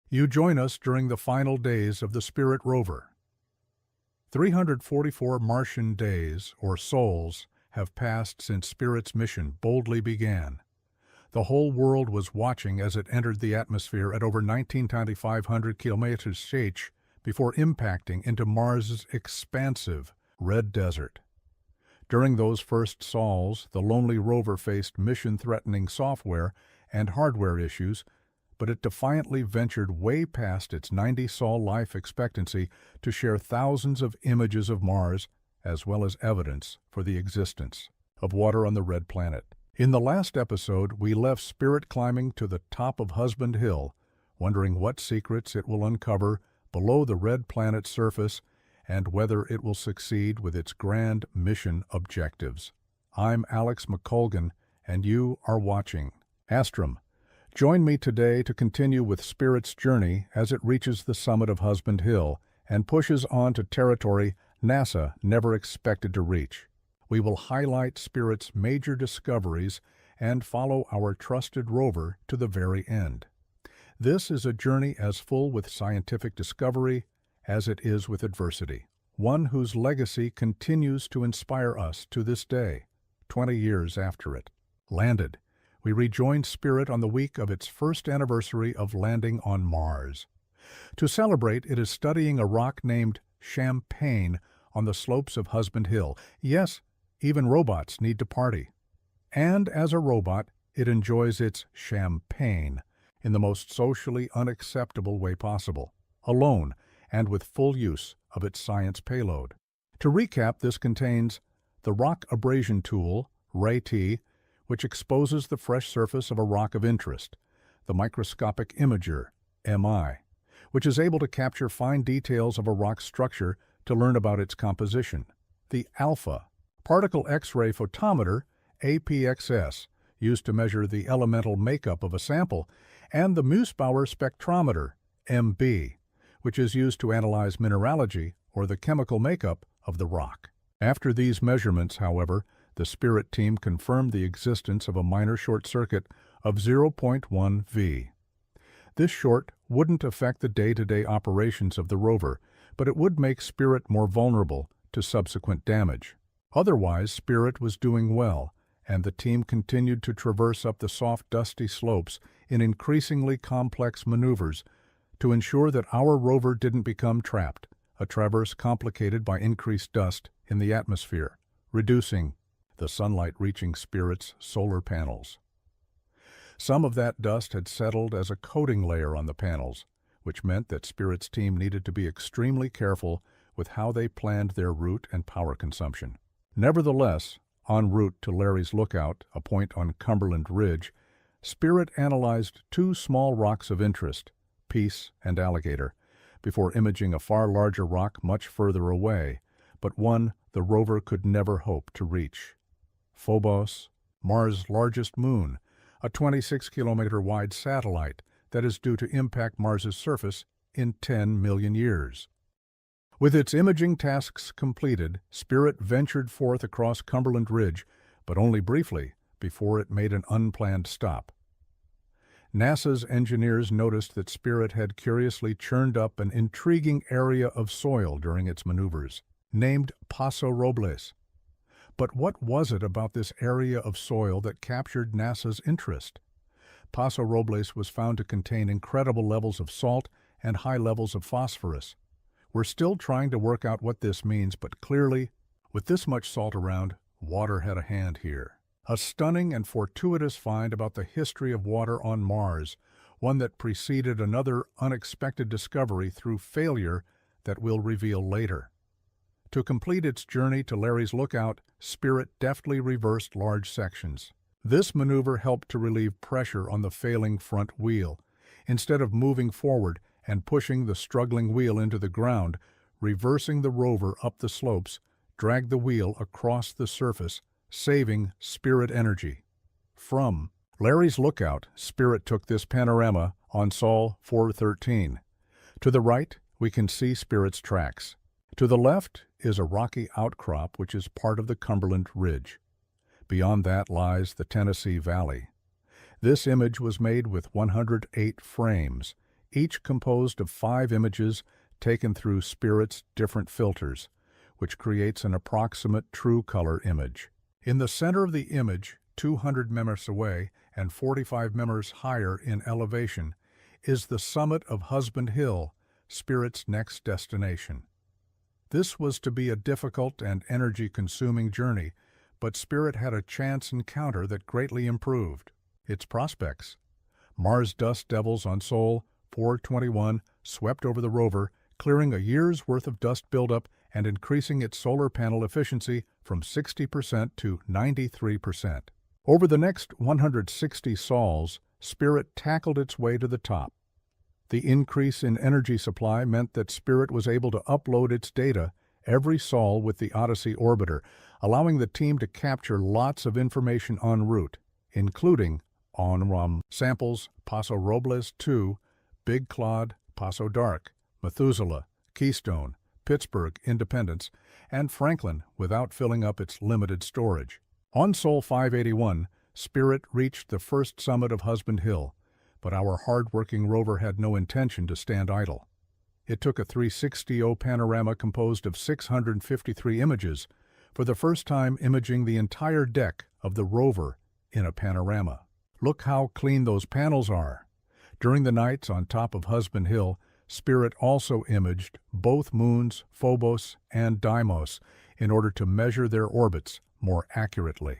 You join us during the final days of the Spirit rover. 344 Martian days, or sols, have passed since Spirit's mission boldly began. The whole world was watching as it entered the atmosphere at over 19,500 kilometers h before impacting into Mars's expansive red desert. During those first sols, the lonely rover faced mission-threatening software and hardware issues, but it defiantly ventured way past its 90-sol life expectancy to share thousands of images of Mars, as well as evidence for the existence of water on the red planet. In the last episode, we left Spirit climbing to the top of Husband Hill, wondering what secrets it will uncover below the red planet's surface and whether it will succeed with its grand mission objectives. I'm Alex McColgan, and you are watching Astrum. Join me today to continue with Spirit's journey as it reaches the summit of Husband Hill and pushes on to territory NASA never expected to reach. We will highlight Spirit's major discoveries and follow our trusted rover to the very end. This is a journey as full with scientific discovery as it is with adversity, one whose legacy continues to inspire us to this day, 20 years after it landed. We rejoined Spirit on the week of its first anniversary of landing on Mars. To celebrate, it is studying a rock named Champagne on the slopes of Husband Hill. Yes, even robots need to party. And as a robot, it enjoys its champagne in the most socially unacceptable way possible, alone and with full use of its science payload. To recap, this contains the rock abrasion tool, Ray-T, which exposes the fresh surface of a rock of interest, the microscopic imager, MI, which is able to capture fine details of a rock structure to learn about its composition, the ALPHA, particle X-ray photometer, APXS, used to measure the elemental makeup of a sample, and the Mussbauer spectrometer, MB, which is used to analyze mineralogy or the chemical makeup of the rock. After these measurements, however, the Spirit team confirmed the existence of a minor short circuit of 0.1 V. This short wouldn't affect the day-to-day operations of the rover, but it would make Spirit more vulnerable to subsequent damage. Otherwise, Spirit was doing well, and the team continued to traverse up the soft, dusty slopes in increasingly complex maneuvers to ensure that our rover didn't become trapped, a traverse complicated by increased dust in the atmosphere, reducing the sunlight reaching Spirit's solar panels. Some of that dust had settled as a coating layer on the panels, which meant that Spirit's team needed to be extremely careful with how they planned their route and power consumption. Nevertheless, en route to Larry's Lookout, a point on Cumberland Ridge, Spirit analyzed two small rocks of interest, Peace and Alligator, before imaging a far larger rock much further away, but one the rover could never hope to reach. Phobos, Mars' largest moon, a 26-kilometer-wide satellite that is due to impact Mars's surface in 10 million years. With its imaging tasks completed, Spirit ventured forth across Cumberland Ridge, but only briefly before it made an unplanned stop. NASA's engineers noticed that Spirit had curiously churned up an intriguing area of soil during its maneuvers, named Paso Robles. But what was it about this area of soil that captured NASA's interest? Paso Robles was found to contain incredible levels of salt and high levels of phosphorus. We're still trying to work out what this means, but clearly, with this much salt around, water had a hand here. A stunning and fortuitous find about the history of water on Mars, one that preceded another unexpected discovery through failure that we'll reveal later. To complete its journey to Larry's Lookout, Spirit deftly reversed large sections. This maneuver helped to relieve pressure on the failing front wheel. Instead of moving forward and pushing the struggling wheel into the ground, reversing the rover up the slopes dragged the wheel across the surface, saving Spirit energy. From Larry's Lookout, Spirit took this panorama on Sol 413. To the right, we can see Spirit's tracks. To the left is a rocky outcrop which is part of the Cumberland Ridge. Beyond that lies the Tennessee Valley. This image was made with 108 frames, each composed of 5 images taken through Spirit's different filters, which creates an approximate true color image. In the center of the image, 200 metres away and 45 metres higher in elevation, is the summit of Husband Hill, Spirit's next destination. This was to be a difficult and energy-consuming journey, but Spirit had a chance encounter that greatly improved its prospects. Mars dust devils on Sol 421 swept over the rover, clearing a year's worth of dust buildup and increasing its solar panel efficiency from 60% to 93%. Over the next 160 sols, Spirit tackled its way to the top. The increase in energy supply meant that Spirit was able to upload its data every sol with the Odyssey orbiter, allowing the team to capture lots of information en route, including on-rum samples, Paso Robles 2, Big Claude, Paso Dark, Methuselah, Keystone, Pittsburgh, Independence, and Franklin without filling up its limited storage. On Sol 581, Spirit reached the first summit of Husband Hill, but our hard-working rover had no intention to stand idle. It took a 360 panorama composed of 653 images, for the first time imaging the entire deck of the rover in a panorama. Look how clean those panels are. During the nights on top of Husband Hill, Spirit also imaged both moons, Phobos and Deimos, in order to measure their orbits more accurately.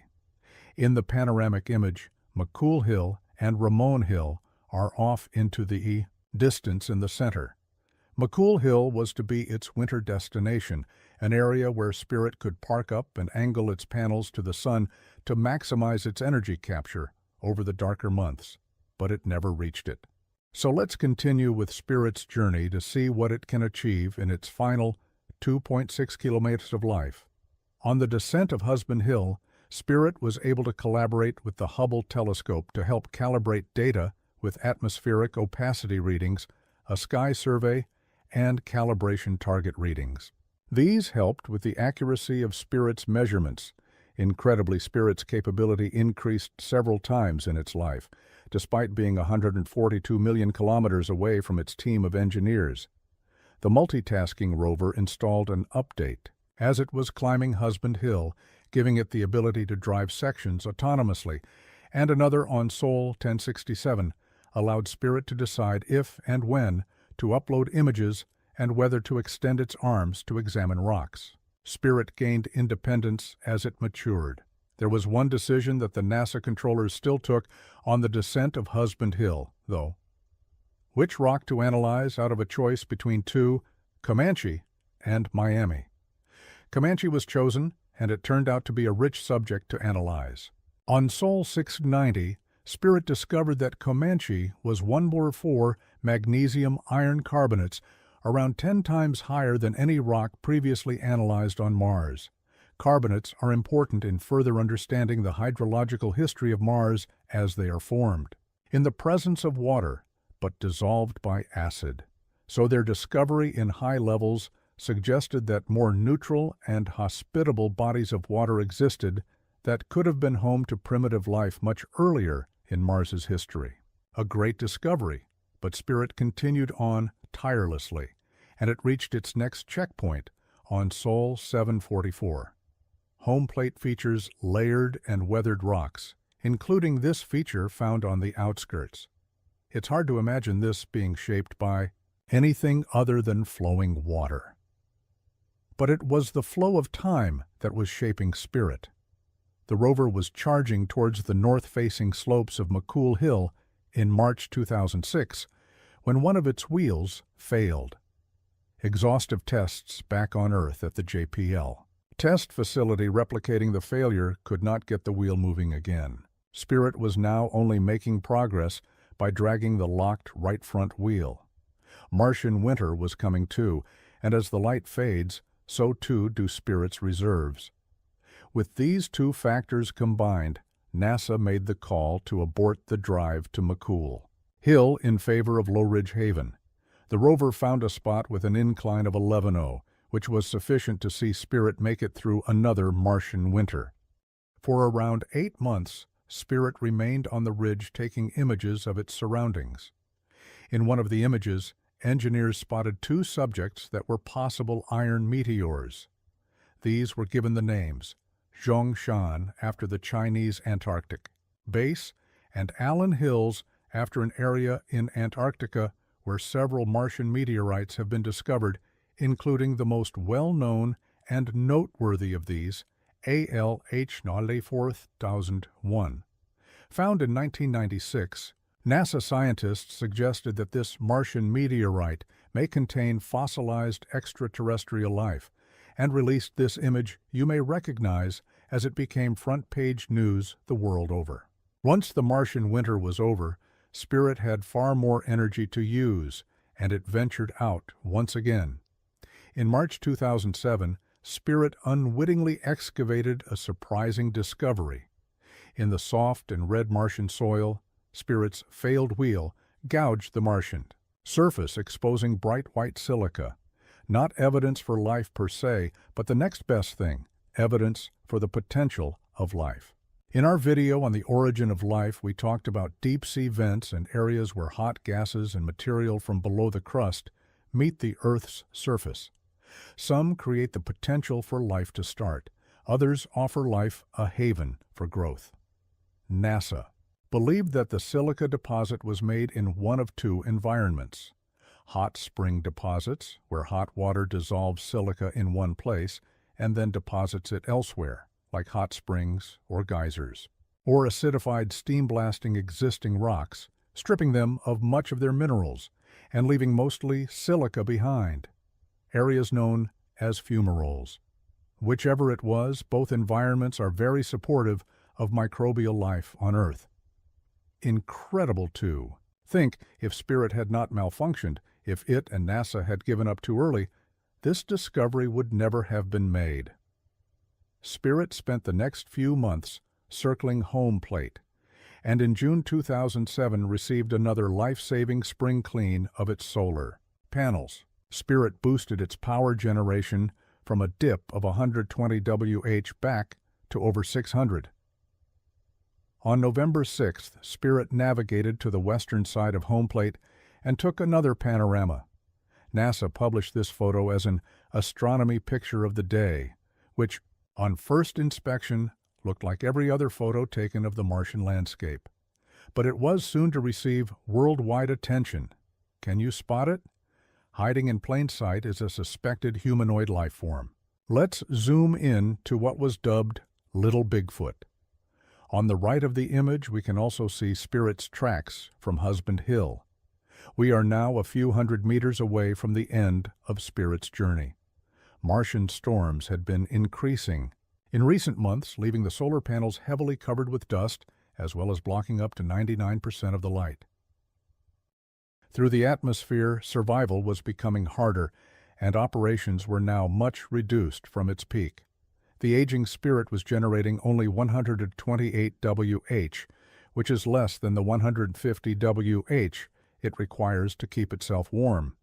In the panoramic image, McCool Hill and Ramon Hill are off into the distance in the center. McCool Hill was to be its winter destination, an area where Spirit could park up and angle its panels to the sun to maximize its energy capture over the darker months, but it never reached it. So let's continue with Spirit's journey to see what it can achieve in its final 2.6 kilometers of life. On the descent of Husband Hill, Spirit was able to collaborate with the Hubble telescope to help calibrate data with atmospheric opacity readings, a sky survey, and calibration target readings. These helped with the accuracy of Spirit's measurements. Incredibly, Spirit's capability increased several times in its life, despite being 142 million kilometers away from its team of engineers. The multitasking rover installed an update as it was climbing Husband Hill, giving it the ability to drive sections autonomously, and another on Sol 1067 allowed Spirit to decide if and when to upload images and whether to extend its arms to examine rocks. Spirit gained independence as it matured. There was one decision that the NASA controllers still took on the descent of Husband Hill, though. Which rock to analyze out of a choice between 2, Comanche and Miami. Comanche was chosen, and it turned out to be a rich subject to analyze. On Sol 690, Spirit discovered that Comanche was 1/4 magnesium iron carbonates, around 10 times higher than any rock previously analyzed on Mars. Carbonates are important in further understanding the hydrological history of Mars as they are formed in the presence of water, but dissolved by acid. So their discovery in high levels suggested that more neutral and hospitable bodies of water existed that could have been home to primitive life much earlier in Mars's history. A great discovery, but Spirit continued on tirelessly, and it reached its next checkpoint on Sol 744. Home plate features layered and weathered rocks, including this feature found on the outskirts. It's hard to imagine this being shaped by anything other than flowing water. But it was the flow of time that was shaping Spirit. The rover was charging towards the north-facing slopes of McCool Hill in March 2006 when one of its wheels failed. Exhaustive tests back on Earth at the JPL. Test facility replicating the failure could not get the wheel moving again. Spirit was now only making progress by dragging the locked right front wheel. Martian winter was coming too, and as the light fades, so too do Spirit's reserves. With these two factors combined, NASA made the call to abort the drive to McCool Hill in favor of Low Ridge Haven. The rover found a spot with an incline of 11°, which was sufficient to see Spirit make it through another Martian winter. For around 8 months, Spirit remained on the ridge taking images of its surroundings. In one of the images, engineers spotted two subjects that were possible iron meteors. These were given the names Zhongshan after the Chinese Antarctic base and Allen Hills after an area in Antarctica where several Martian meteorites have been discovered, including the most well-known and noteworthy of these, ALH 4001. Found in 1996, NASA scientists suggested that this Martian meteorite may contain fossilized extraterrestrial life, and released this image you may recognize as it became front-page news the world over. Once the Martian winter was over, Spirit had far more energy to use, and it ventured out once again. In March 2007, Spirit unwittingly excavated a surprising discovery. In the soft and red Martian soil, Spirit's failed wheel gouged the Martian surface, exposing bright white silica. Not evidence for life per se, but the next best thing, evidence for the potential of life. In our video on the origin of life, we talked about deep-sea vents and areas where hot gases and material from below the crust meet the Earth's surface. Some create the potential for life to start. Others offer life a haven for growth. NASA believed that the silica deposit was made in one of two environments: hot spring deposits, where hot water dissolves silica in one place and then deposits it elsewhere, like hot springs or geysers, or acidified steam blasting existing rocks, stripping them of much of their minerals and leaving mostly silica behind, areas known as fumaroles. Whichever it was, both environments are very supportive of microbial life on Earth. Incredible, too. Think, if Spirit had not malfunctioned, if it and NASA had given up too early, this discovery would never have been made. Spirit spent the next few months circling home plate, and in June 2007 received another life-saving spring clean of its solar panels. Spirit boosted its power generation from a dip of 120 Wh back to over 600. On November 6th, Spirit navigated to the western side of home plate and took another panorama. NASA published this photo as an astronomy picture of the day, which, on first inspection, looked like every other photo taken of the Martian landscape. But it was soon to receive worldwide attention. Can you spot it? Hiding in plain sight is a suspected humanoid life form. Let's zoom in to what was dubbed Little Bigfoot. On the right of the image, we can also see Spirit's tracks from Husband Hill. We are now a few hundred meters away from the end of Spirit's journey. Martian storms had been increasing in recent months, leaving the solar panels heavily covered with dust, as well as blocking up to 99% of the light. Through the atmosphere, survival was becoming harder, and operations were now much reduced from its peak. The aging Spirit was generating only 128 Wh, which is less than the 150 Wh it requires to keep itself warm.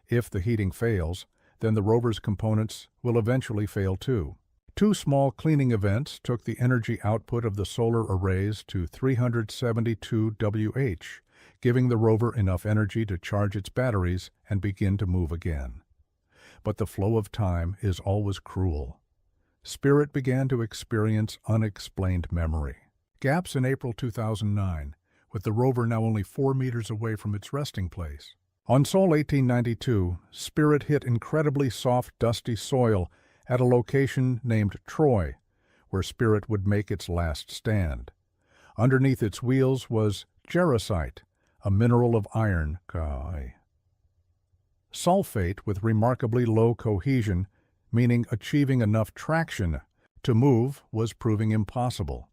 If the heating fails, then the rover's components will eventually fail too. Two small cleaning events took the energy output of the solar arrays to 372 Wh, giving the rover enough energy to charge its batteries and begin to move again. But the flow of time is always cruel. Spirit began to experience unexplained memory gaps in April 2009, with the rover now only 4 meters away from its resting place. On Sol 1892, Spirit hit incredibly soft, dusty soil at a location named Troy, where Spirit would make its last stand. Underneath its wheels was jarosite, a mineral of iron, Ka. Sulfate with remarkably low cohesion, meaning achieving enough traction to move was proving impossible.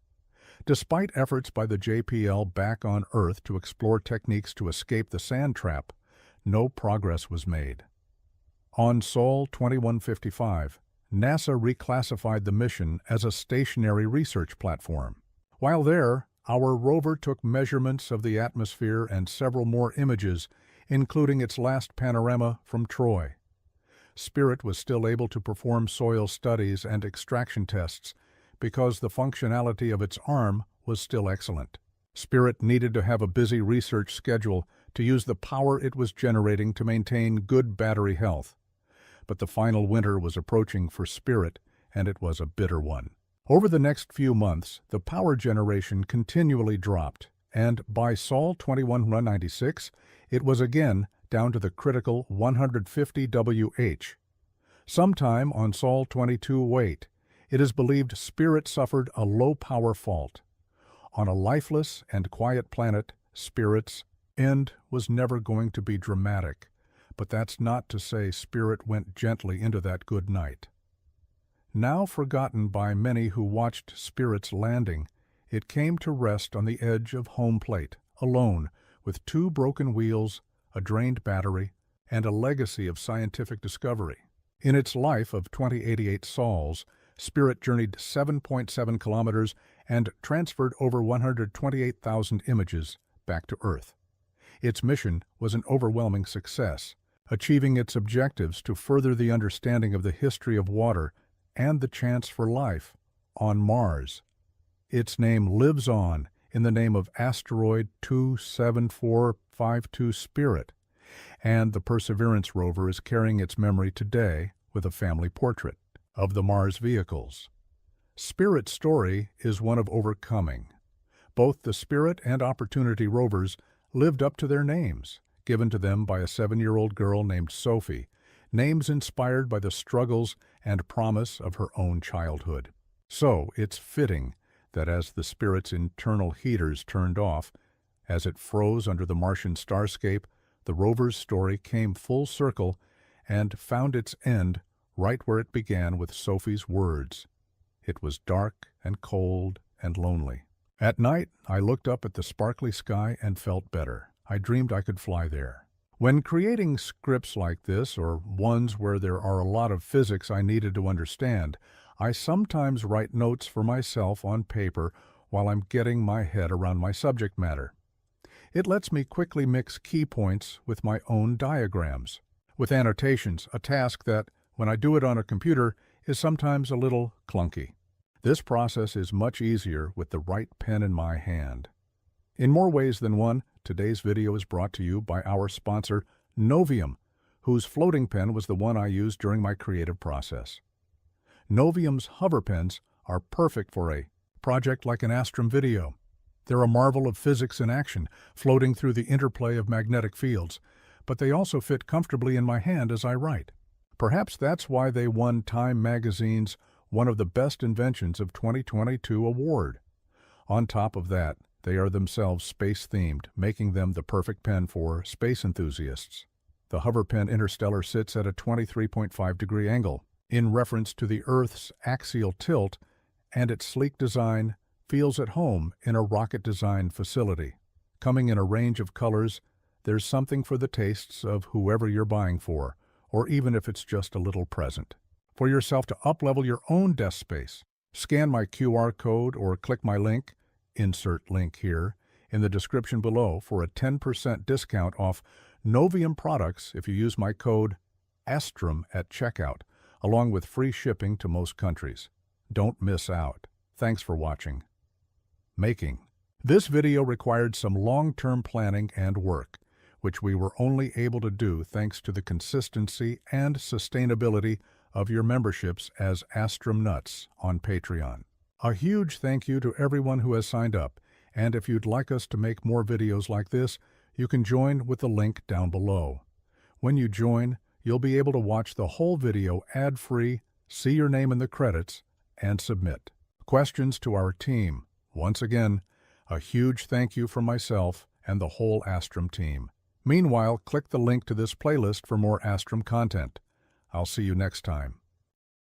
Despite efforts by the JPL back on Earth to explore techniques to escape the sand trap, no progress was made. On Sol 2155, NASA reclassified the mission as a stationary research platform. While there, our rover took measurements of the atmosphere and several more images, including its last panorama from Troy. Spirit was still able to perform soil studies and extraction tests because the functionality of its arm was still excellent. Spirit needed to have a busy research schedule to use the power it was generating to maintain good battery health. But the final winter was approaching for Spirit, and it was a bitter one. Over the next few months, the power generation continually dropped, and by Sol 2196, it was again down to the critical 150 Wh. Sometime on Sol 2208, it is believed Spirit suffered a low-power fault. On a lifeless and quiet planet, Spirit's end was never going to be dramatic, but that's not to say Spirit went gently into that good night. Now forgotten by many who watched Spirit's landing, it came to rest on the edge of home plate, alone, with 2 broken wheels, a drained battery, and a legacy of scientific discovery. In its life of 2088 sols, Spirit journeyed 7.7 kilometers and transferred over 128,000 images back to Earth. Its mission was an overwhelming success, achieving its objectives to further the understanding of the history of water and the chance for life on Mars. Its name lives on in the name of asteroid 27452 Spirit, and the Perseverance rover is carrying its memory today with a family portrait of the Mars vehicles. Spirit's story is one of overcoming. Both the Spirit and Opportunity rovers lived up to their names, given to them by a 7-year-old girl named Sophie, names inspired by the struggles and promise of her own childhood. So it's fitting that as the Spirit's internal heaters turned off, as it froze under the Martian starscape, the rover's story came full circle and found its end right where it began with Sophie's words. It was dark and cold and lonely. At night, I looked up at the sparkly sky and felt better. I dreamed I could fly there. When creating scripts like this, or ones where there are a lot of physics I needed to understand, I sometimes write notes for myself on paper while I'm getting my head around my subject matter. It lets me quickly mix key points with my own diagrams, with annotations, a task that, when I do it on a computer, is sometimes a little clunky. This process is much easier with the right pen in my hand. In more ways than one, today's video is brought to you by our sponsor, Novium, whose floating pen was the one I used during my creative process. Novium's hover pens are perfect for a project like an Astrum video. They're a marvel of physics in action, floating through the interplay of magnetic fields, but they also fit comfortably in my hand as I write. Perhaps that's why they won Time magazine's One of the Best Inventions of 2022 award. On top of that, they are themselves space-themed, making them the perfect pen for space enthusiasts. The Hover Pen Interstellar sits at a 23.5-degree angle, in reference to the Earth's axial tilt, and its sleek design feels at home in a rocket-designed facility. Coming in a range of colors, there's something for the tastes of whoever you're buying for, or even if it's just a little present. For yourself to up-level your own desk space, scan my QR code or click my link, insert link here, in the description below for a 10% discount off Novium products if you use my code ASTRUM at checkout, along with free shipping to most countries. Don't miss out. Thanks for watching. Making. This video required some long-term planning and work, which we were only able to do thanks to the consistency and sustainability of your memberships as Astrum Nuts on Patreon. A huge thank you to everyone who has signed up, and if you'd like us to make more videos like this, you can join with the link down below. When you join, you'll be able to watch the whole video ad-free, see your name in the credits, and submit questions to our team. Once again, a huge thank you from myself and the whole Astrum team. Meanwhile, click the link to this playlist for more Astrum content. I'll see you next time.